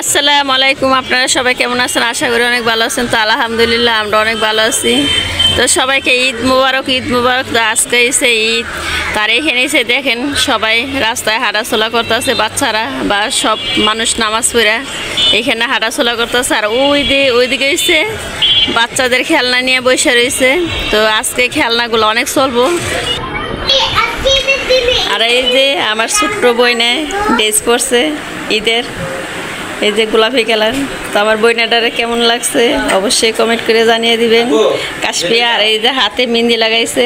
আসসালামু আলাইকুম, আপনারা সবাই কেমন আছেন? আশা করি অনেক ভালো আছেন। তো আলহামদুলিল্লাহ আমরা অনেক ভালো আছি। তো সবাইকে ঈদ মুবারক, ঈদ মুবারক। তো আজকে এসে ঈদ, তার এখানে এসে দেখেন সবাই রাস্তায় হাঁটাচলা করতেছে, বাচ্চারা বা সব মানুষ নামাজ পড়া এখানে হাঁটাচলা করতেছে। আর ওইদিকে এসে বাচ্চাদের খেলনা নিয়ে বসে রয়েছে। তো আজকে খেলনাগুলো অনেক চলবো। আর এই যে আমার ছোট্ট বইনে ড্রেস পরছে ঈদের, এই যে গোলাপি কালার। তো আমার বইনাটারে কেমন লাগছে অবশ্যই কমেন্ট করে জানিয়ে দিবেন। কাশপিয়া আর এই যে হাতে মেহেন্দি লাগাইছে,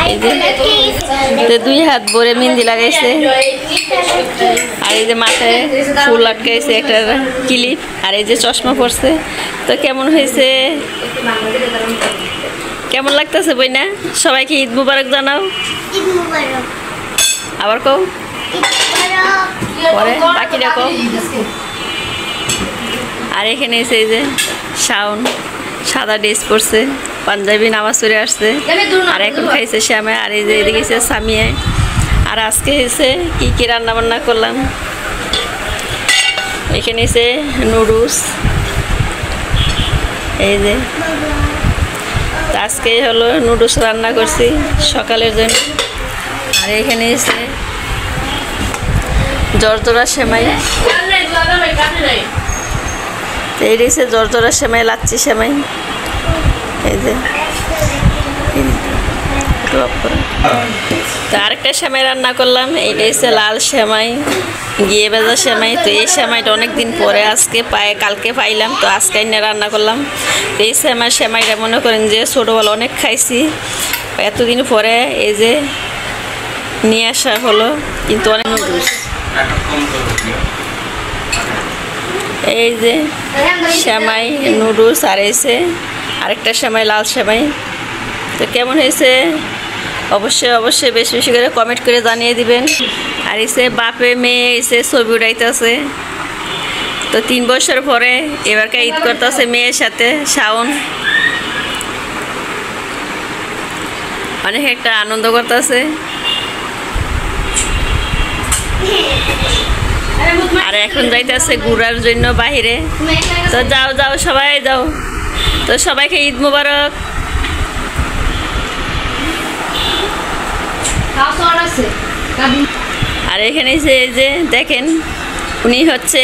এই যে 2 হাত ভরে মেহেন্দি লাগাইছে। আর এই যে মাথায় ফুল আটকাইছে একটা ক্লিপ, আর এই যে চশমা পরছে। তো কেমন হয়েছে, কেমন লাগতেছে বইনা? সবাইকে ঈদ মুবারক জানাও। আবার কও পরে বাকিরা কও। আর এখানে এসে এই যে শাওন সাদা ড্রেস পরছে, পাঞ্জাবি নামাজ পড়ে আসছে। আর এখন খাইছে শ্যামে। আর এই যে এদিকে এসে সামিয়ে। আর আজকে এসে কি রান্না বান্না করলাম, এখানে এসে নুডলস, এই যে আজকে হলো নুডলস রান্না করছি সকালের জন্য। আর এখানে এসে জর্জরা সেমাই, এই দিয়েছে জর্জরা সেমাই, লাচ্ছি সেমাই। এই যে তো আরেকটা সেমাই রান্না করলাম, এইটা হচ্ছে লাল সেমাই, গিয়ে ভেজা সেমাই। তো এই সেমাইটা অনেকদিন পরে আজকে কালকে পাইলাম, তো আজকে এনে রান্না করলাম। তো এই সেমাইটা মনে করেন যে ছোটোবেলা অনেক খাইছি, এতদিন পরে এই যে নিয়ে আসা হলো। কিন্তু অনেক নুডলস, এই যে সেমাই নুডলস, আর এসে আরেকটা সেমাই লাল সেমাই। তো কেমন হয়েছে অবশ্যই বেশি বেশি করে কমেন্ট করে জানিয়ে দিবেন। আর এসে বাপে মেয়ে এসে ছবি উঠাইতেছে। তো 3 বছর পরে এবারকে ঈদ করতেছে মেয়ের সাথে শাওন, অনেক একটা আনন্দ করতেছে। আর এখন যাইতেছে ঘুরার জন্য বাহিরে। তো যাও সবাই যাও। তো সবাইকে ঈদ মুবারক। আর এখানে যে দেখেন উনি হচ্ছে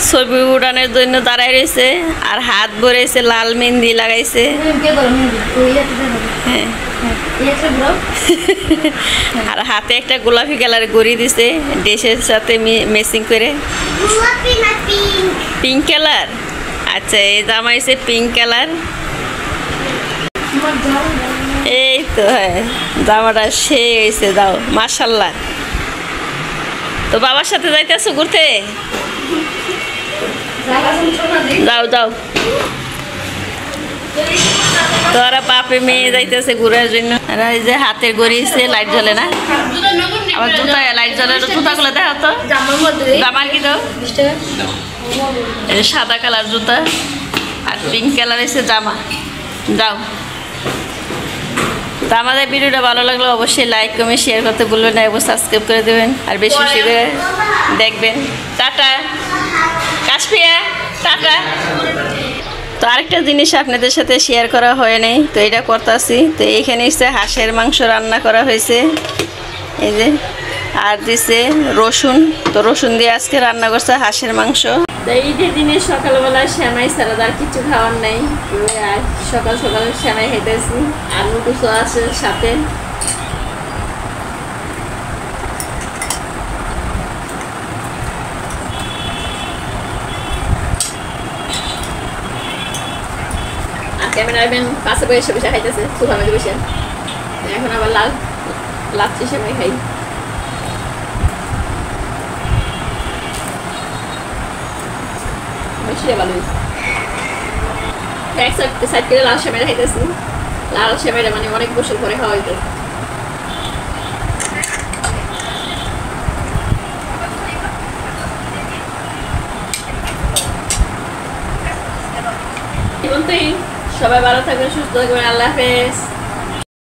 ছবি উড়ানোর জন্য দাঁড়ায় রয়েছে, আর হাত ভরেছে লাল মেহেন্দি লাগাইছে। হ্যাঁ, আর হাতে একটা গোলাপি কালার গড়ি দিছে ড্রেসের সাথে ম্যাচিং করে, পিঙ্ক কালার। আচ্ছা, এই জামা হয়েছে পিঙ্ক কালার। এই তো হ্যাঁ, জামাটা সে হয়েছে। দাও মাশাল্লাহ। তো বাবার সাথে যাইতেছো ঘুরতে? যাও। তো ওরা বাপে মেয়ে যাইতেছে ঘুরার জন্য। এই যে হাতের গড়িয়েছে, লাইট জ্বলে না। আবার জুতা লাইট জ্বলে, জুতাগুলো দেখো তো। জামার কি দাও, সাদা কালার জুতা আর পিঙ্ক কালার এসে জামা। যাও। তো আমাদের ভিডিওটা ভালো লাগলে অবশ্যই লাইক কমেন্ট শেয়ার করতে ভুলবেন না, এবং সাবস্ক্রাইব করে দেবেন। আর বেশি বেশি করে দেখবেন। Tata Kashpia, tata. তো আরেকটা জিনিস আপনাদের সাথে শেয়ার করা হয় নাই, তো এটা করতেছি। তো এইখানে এসে হাঁসের মাংস রান্না করা হয়েছে, এই যে। আর দিছে রসুন, তো রসুন দিয়ে আজকে রান্না করছে হাঁসের মাংস। তো ঈদের দিনে সকালবেলা সেমাই ছাড়া আর কিছু খাওয়ার নাই। আর সকাল সেমাই খাইতেছি, আর নুডলসও আছে সাথে। আর ক্যামেরাম্যান পাশে বসে বসে খাইতেছে, সোফা মেঝে বসে। এখন আবার লাচ্ছি সেমাই খাই। সাইড করে লাল সেমাইটা খাইতেছি। লাল সেমাইটা মানে অনেক বছর পরে খাওয়া হইতো। সবাই ভালো থাকবেন, সুস্থ থাকবেন। আল্লাহ হাফেজ।